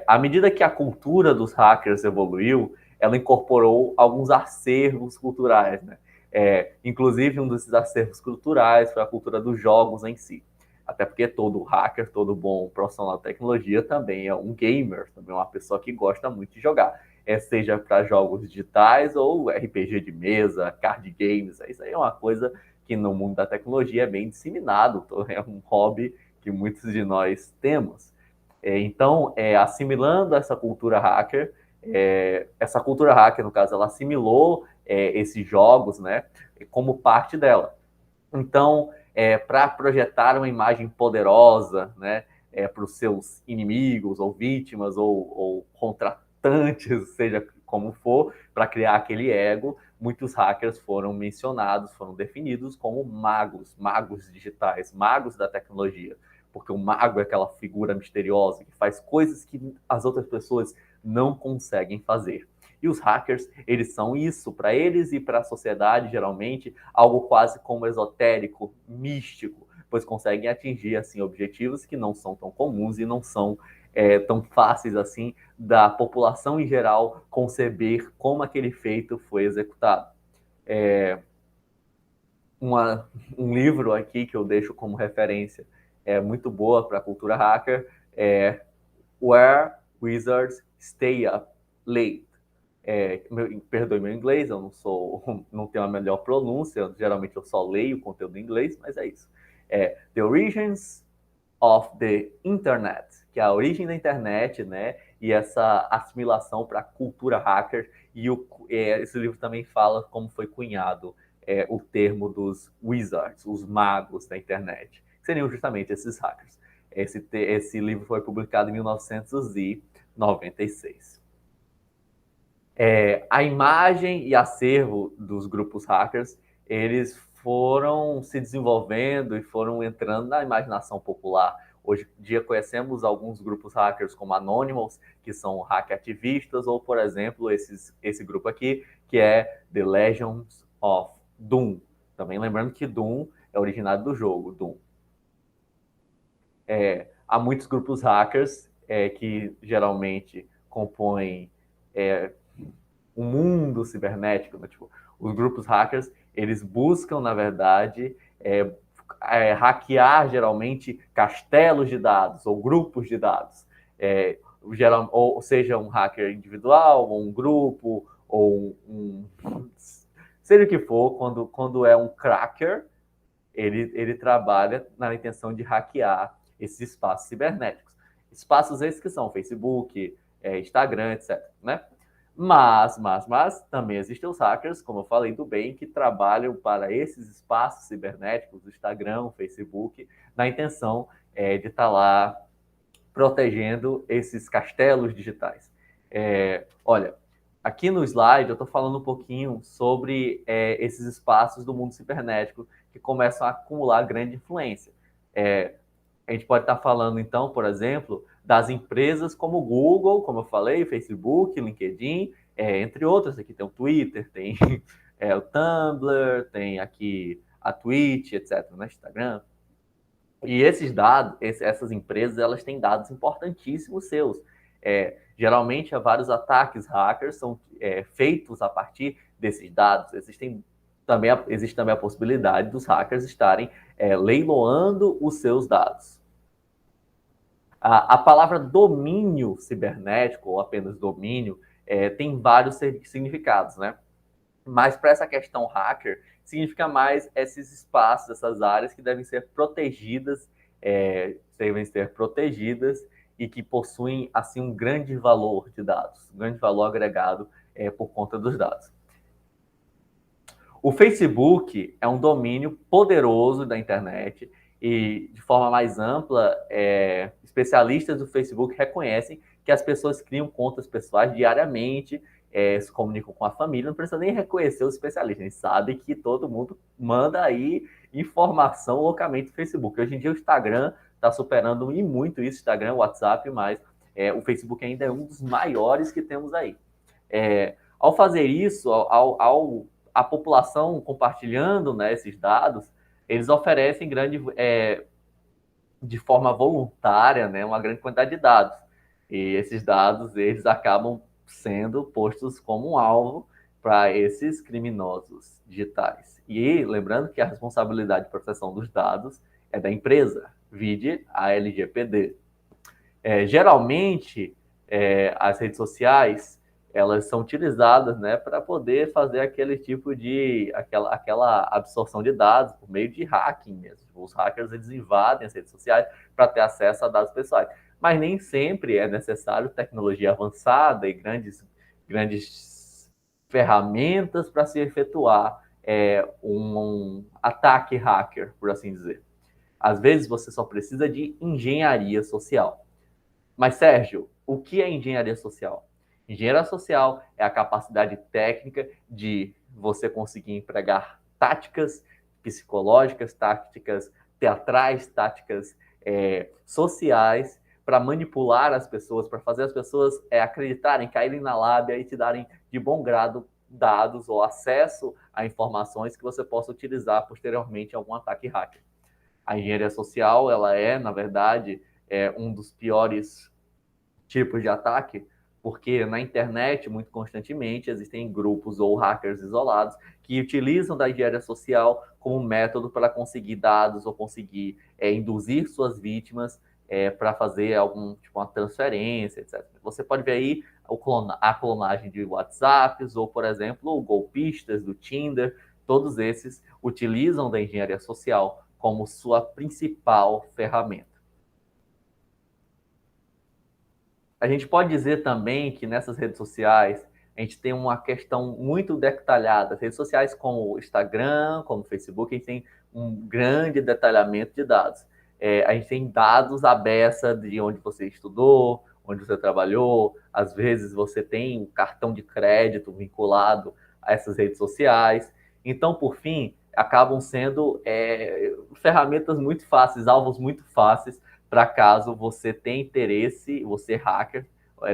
À medida que a cultura dos hackers evoluiu, ela incorporou alguns acervos culturais, né? Inclusive, um desses acervos culturais foi a cultura dos jogos em si. Até porque todo hacker, todo bom profissional de tecnologia também é um gamer, também é uma pessoa que gosta muito de jogar. Seja para jogos digitais ou RPG de mesa, card games. Isso aí é uma coisa que no mundo da tecnologia é bem disseminado, é um hobby que muitos de nós temos. Então, assimilando essa cultura hacker, no caso, ela assimilou esses jogos, né, como parte dela. Então, para projetar uma imagem poderosa, né, para os seus inimigos, ou vítimas, ou contratantes, seja como for, para criar aquele ego, muitos hackers foram mencionados, foram definidos como magos digitais, magos da tecnologia. Porque o mago é aquela figura misteriosa que faz coisas que as outras pessoas não conseguem fazer. E os hackers, eles são isso, para eles e para a sociedade, geralmente, algo quase como esotérico, místico, pois conseguem atingir assim objetivos que não são tão comuns e não são tão fáceis assim da população em geral conceber como aquele feito foi executado. Um livro aqui que eu deixo como referência muito boa para a cultura hacker é Where Wizards Stay Up Late. Perdoe meu inglês, eu não tenho a melhor pronúncia, geralmente eu só leio conteúdo em inglês, mas é isso. The Origins of the Internet, que é a origem da internet, né? E essa assimilação para a cultura hacker. E esse livro também fala como foi cunhado o termo dos wizards, os magos da internet, que seriam justamente esses hackers. Esse livro foi publicado em 1996. A imagem e acervo dos grupos hackers, eles foram se desenvolvendo e foram entrando na imaginação popular. Hoje em dia conhecemos alguns grupos hackers como Anonymous, que são hack ativistas, ou, por exemplo, esse grupo aqui, que é The Legends of Doom. Também lembrando que Doom é originário do jogo, Doom. Há muitos grupos hackers que geralmente compõem o mundo cibernético, né? Tipo, os grupos hackers, eles buscam, na verdade, hackear, geralmente, castelos de dados ou grupos de dados. Ou seja, um hacker individual, ou um grupo, ou seja o que for, quando é um cracker, ele trabalha na intenção de hackear esses espaços cibernéticos. Espaços esses que são Facebook, Instagram, etc. Né? Mas também existem os hackers, como eu falei do bem, que trabalham para esses espaços cibernéticos, Instagram, Facebook, na intenção de estar lá protegendo esses castelos digitais. Olha, aqui no slide eu estou falando um pouquinho sobre esses espaços do mundo cibernético que começam a acumular grande influência. A gente pode estar falando, então, por exemplo, das empresas como o Google, como eu falei, Facebook, LinkedIn, entre outras. Aqui tem o Twitter, tem o Tumblr, tem aqui a Twitch, etc., no Instagram. E esses dados, essas empresas, elas têm dados importantíssimos seus. Geralmente, há vários ataques hackers são feitos a partir desses dados. Existe também a possibilidade dos hackers estarem leiloando os seus dados. A palavra domínio cibernético, ou apenas domínio, tem vários significados, né? Mas para essa questão hacker, significa mais esses espaços, essas áreas que devem ser protegidas, e que possuem assim um grande valor de dados, um grande valor agregado por conta dos dados. O Facebook é um domínio poderoso da internet e, de forma mais ampla, especialistas do Facebook reconhecem que as pessoas criam contas pessoais diariamente, se comunicam com a família, não precisa nem reconhecer os especialistas, a gente sabe que todo mundo manda aí informação loucamente no Facebook. Hoje em dia o Instagram está superando e muito isso, Instagram, WhatsApp, mas o Facebook ainda é um dos maiores que temos aí. Ao fazer isso, a população compartilhando, né, esses dados, eles oferecem de forma voluntária, né, uma grande quantidade de dados. E esses dados, eles acabam sendo postos como um alvo para esses criminosos digitais. E lembrando que a responsabilidade de proteção dos dados é da empresa, vide a LGPD. Geralmente, as redes sociais, elas são utilizadas, né, para poder fazer aquele tipo de, aquela absorção de dados por meio de hacking mesmo. Os hackers, eles invadem as redes sociais para ter acesso a dados pessoais. Mas nem sempre é necessário tecnologia avançada e grandes ferramentas para se efetuar um ataque hacker, por assim dizer. Às vezes você só precisa de engenharia social. Mas, Sérgio, o que é engenharia social? Engenharia social é a capacidade técnica de você conseguir empregar táticas psicológicas, táticas teatrais, táticas sociais para manipular as pessoas, para fazer as pessoas acreditarem, caírem na lábia e te darem de bom grado dados ou acesso a informações que você possa utilizar posteriormente em algum ataque hacker. A engenharia social, ela é, na verdade, um dos piores tipos de ataque, porque na internet, muito constantemente, existem grupos ou hackers isolados que utilizam da engenharia social como método para conseguir dados ou conseguir induzir suas vítimas para fazer algum tipo uma transferência, etc. Você pode ver aí a clonagem de WhatsApps ou, por exemplo, golpistas do Tinder, todos esses utilizam da engenharia social como sua principal ferramenta. A gente pode dizer também que nessas redes sociais a gente tem uma questão muito detalhada. As redes sociais como o Instagram, como o Facebook, a gente tem um grande detalhamento de dados. A gente tem dados à beça de onde você estudou, onde você trabalhou. Às vezes você tem um cartão de crédito vinculado a essas redes sociais. Então, por fim, acabam sendo ferramentas muito fáceis, alvos muito fáceis para caso você tenha interesse, você hacker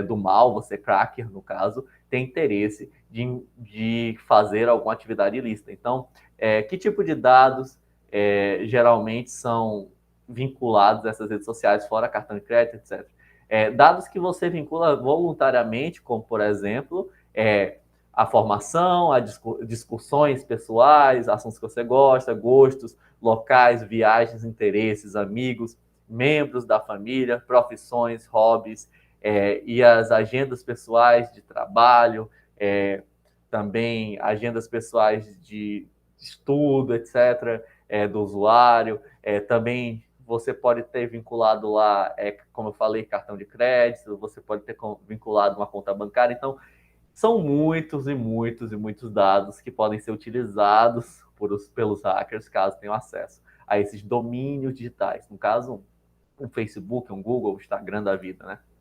do mal, você cracker, no caso, tem interesse de fazer alguma atividade ilícita. Então, que tipo de dados geralmente são vinculados a essas redes sociais, fora cartão de crédito, etc. Dados que você vincula voluntariamente, como, por exemplo, a formação, discussões pessoais, assuntos que você gosta, gostos, locais, viagens, interesses, amigos, membros da família, profissões, hobbies, e as agendas pessoais de trabalho, também agendas pessoais de estudo, etc., do usuário. Também você pode ter vinculado lá, como eu falei, cartão de crédito, você pode ter vinculado uma conta bancária. Então, são muitos e muitos e muitos dados que podem ser utilizados pelos hackers, caso tenham acesso a esses domínios digitais. No caso, um Facebook, um Google, um Instagram da vida, né?